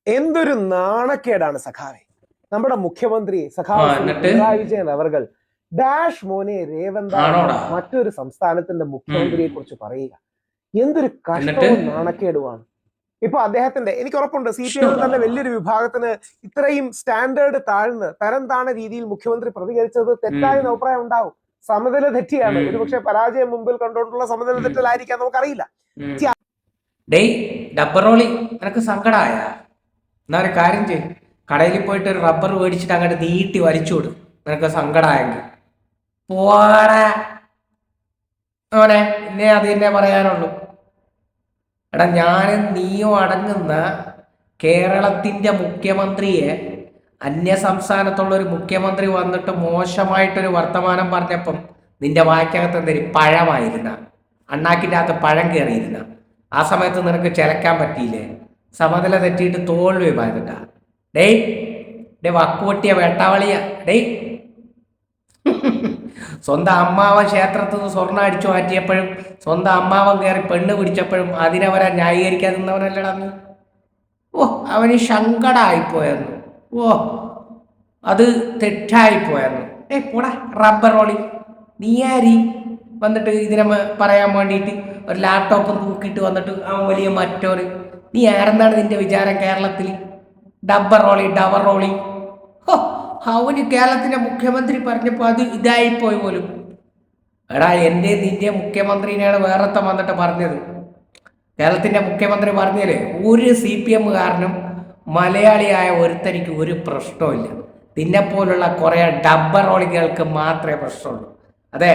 എന്തൊരു നാണക്കേടാണ് സഖാവെ. നമ്മുടെ മുഖ്യമന്ത്രി സഖാവ് പിണറായി വിജയൻ അവർകൾ ഡാഷ് മോനെ രേവന്ത മറ്റൊരു സംസ്ഥാനത്തിന്റെ മുഖ്യമന്ത്രിയെ കുറിച്ച് പറയുക. എന്തൊരു കഷ്ടവും നാണക്കേടുമാണ്. ഇപ്പൊ അദ്ദേഹത്തിന്റെ എനിക്ക് ഉറപ്പുണ്ട് CPM തന്നെ വലിയൊരു വിഭാഗത്തിന് ഇത്രയും സ്റ്റാൻഡേർഡ് താഴ്ന്ന് തരം താണ രീതിയിൽ മുഖ്യമന്ത്രി പ്രതികരിച്ചത് തെറ്റായ അഭിപ്രായം ഉണ്ടാവും. സമനില തെറ്റിയാണ്. ഒരുപക്ഷെ പരാജയം മുമ്പിൽ കണ്ടുകൊണ്ടുള്ള സമനില തെറ്റലായിരിക്കാം, നമുക്കറിയില്ല. ഡബ്ബറോളി നിനക്ക് സങ്കടമായ എന്നാ ഒരു കാര്യം ചെയ്യും, കടയിൽ പോയിട്ട് ഒരു റബ്ബർ മേടിച്ചിട്ട് അങ്ങോട്ട് നീട്ടി വലിച്ചു കൊടുക്കും. നിനക്ക് സങ്കടമായെങ്കിൽ പോവാടെ അവനെ എന്നെ അത് തന്നെ പറയാനുള്ളൂ. എടാ, ഞാനും നീയും അടങ്ങുന്ന കേരളത്തിന്റെ മുഖ്യമന്ത്രിയെ അന്യ സംസ്ഥാനത്തുള്ളൊരു മുഖ്യമന്ത്രി വന്നിട്ട് മോശമായിട്ടൊരു വർത്തമാനം പറഞ്ഞപ്പം നിന്റെ വായ്ക്കകത്ത് എന്തൊരു പഴമായിരുന്ന, അണ്ണാക്കിൻ്റെ അകത്ത് പഴം കയറിയിരുന്ന ആ സമയത്ത് നിനക്ക് ചിലക്കാൻ പറ്റിയില്ലേ? സമനില തെറ്റിയിട്ട് തോൽവി പായതിട്ടാ. ഡേ വക്കുവട്ടിയ വേട്ടാവളിയ. സ്വന്തം അമ്മാവൻ ക്ഷേത്രത്തിൽ നിന്ന് സ്വർണ്ണം അടിച്ചു മാറ്റിയപ്പോഴും സ്വന്തം അമ്മാവൻ കയറി പെണ്ണ് പിടിച്ചപ്പോഴും അതിനവരെ ന്യായീകരിക്കാൻ നിന്നവനല്ലടാ നീ. അവന് സങ്കടമായിപ്പോയെന്നു. അത് തെറ്റായിപ്പോയെന്നു. പോടാ റബ്ബറോളി. നീ ആരി വന്നിട്ട് ഇതിനെ പറയാൻ വേണ്ടിയിട്ട് ഒരു ലാപ്ടോപ്പ് തൂക്കിയിട്ട് വന്നിട്ട് അവൻ വലിയ മറ്റോര്. നീ ആരെന്നാണ് നിന്റെ വിചാരം കേരളത്തിൽ? ഡബറോളി. അവന് കേരളത്തിന്റെ മുഖ്യമന്ത്രി പറഞ്ഞപ്പോൾ അത് ഇതായിപ്പോയി പോലും. എടാ, എൻ്റെ നിന്റെ മുഖ്യമന്ത്രിനെയാണ് വേറത്തെ വന്നിട്ട് പറഞ്ഞത്. കേരളത്തിന്റെ മുഖ്യമന്ത്രി പറഞ്ഞാലേ ഒരു CPM കാരനും മലയാളിയായ ഒരുത്തനിക്ക് ഒരു പ്രശ്നമില്ല. നിന്നെപ്പോലുള്ള കുറേ ഡബ്ബറോളികൾക്ക് മാത്രമേ പ്രശ്നമുള്ളൂ. അതെ,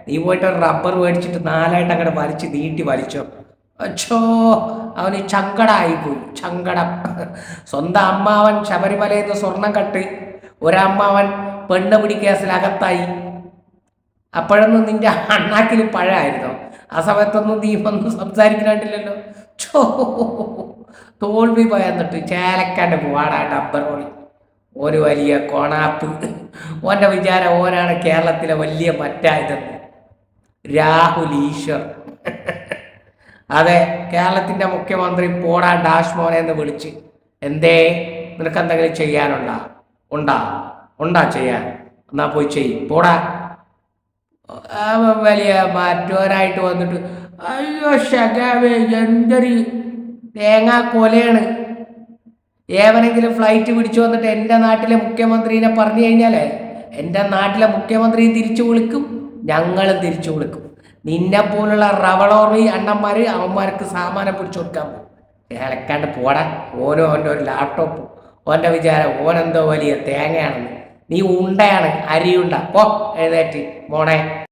നീ പോയിട്ട് റബ്ബർ മേടിച്ചിട്ട് 4 അങ്ങോട്ട് വലിച്ച് നീട്ടി വലിച്ചോ. അച്ഛോ, അവന് ചങ്കടായിപ്പോയി. ചങ്കടം. സ്വന്തം അമ്മാവൻ ശബരിമലയിൽ നിന്ന് സ്വർണം കട്ട് ഒരമ്മാവൻ പെണ്ണ് പിടി കേസിൽ അകത്തായി. അപ്പോഴൊന്നും നിന്റെ അണ്ണാക്കിൽ പഴമായിരുന്നോ? ആ സമയത്തൊന്നും നീ ഒന്നും സംസാരിക്കാണ്ടില്ലല്ലോ. ചോ, തോൽവി പോയെന്നിട്ട് ചേലക്കാണ്ട് പോവാടാ ഡബ്ബറോളി. ഒരു വലിയ കോണാപ്പ്. ഓൻ്റെ വിചാരം ഓനാണ് കേരളത്തിലെ വലിയ മറ്റായതെന്ന്. രാഹുൽ ഈശ്വർ. അതെ, കേരളത്തിന്റെ മുഖ്യമന്ത്രി പോടാ ഡാഷ് മോനെ എന്ന് വിളിച്ച്. എന്തേ, നിനക്ക് എന്തെങ്കിലും ചെയ്യാനുണ്ടാ? ഉണ്ടാ ചെയ്യാൻ? എന്നാ പോയി ചെയ്യും. പോടാ. വലിയ മറ്റവരായിട്ട് വന്നിട്ട് അയ്യോ ശകാവേ എന്തൊരു തേങ്ങാ കൊലയാണ്. ഏവനെങ്കിലും ഫ്ലൈറ്റ് പിടിച്ചു വന്നിട്ട് എൻ്റെ നാട്ടിലെ മുഖ്യമന്ത്രിനെ പറഞ്ഞു കഴിഞ്ഞാലേ എൻ്റെ നാട്ടിലെ മുഖ്യമന്ത്രി തിരിച്ചു വിളിക്കും, ഞങ്ങളും തിരിച്ചു വിളിക്കും. നിന്നെ പോലുള്ള റവളോറി അണ്ണന്മാര് അവന്മാർക്ക് സാമാനം പിടിച്ചു കൊടുക്കാൻ പോകും. കേളക്കാണ്ട് പോടാ. ഓനോ ഓൻ്റെ ഒരു ലാപ്ടോപ്പ്. ഓൻ്റെ വിചാരം ഓനെന്തോ വലിയ തേങ്ങയാണെന്ന്. നീ ഉണ്ടയാണ്, അരിയുണ്ട. പോ എഴുന്നേറ്റ് മോണെ.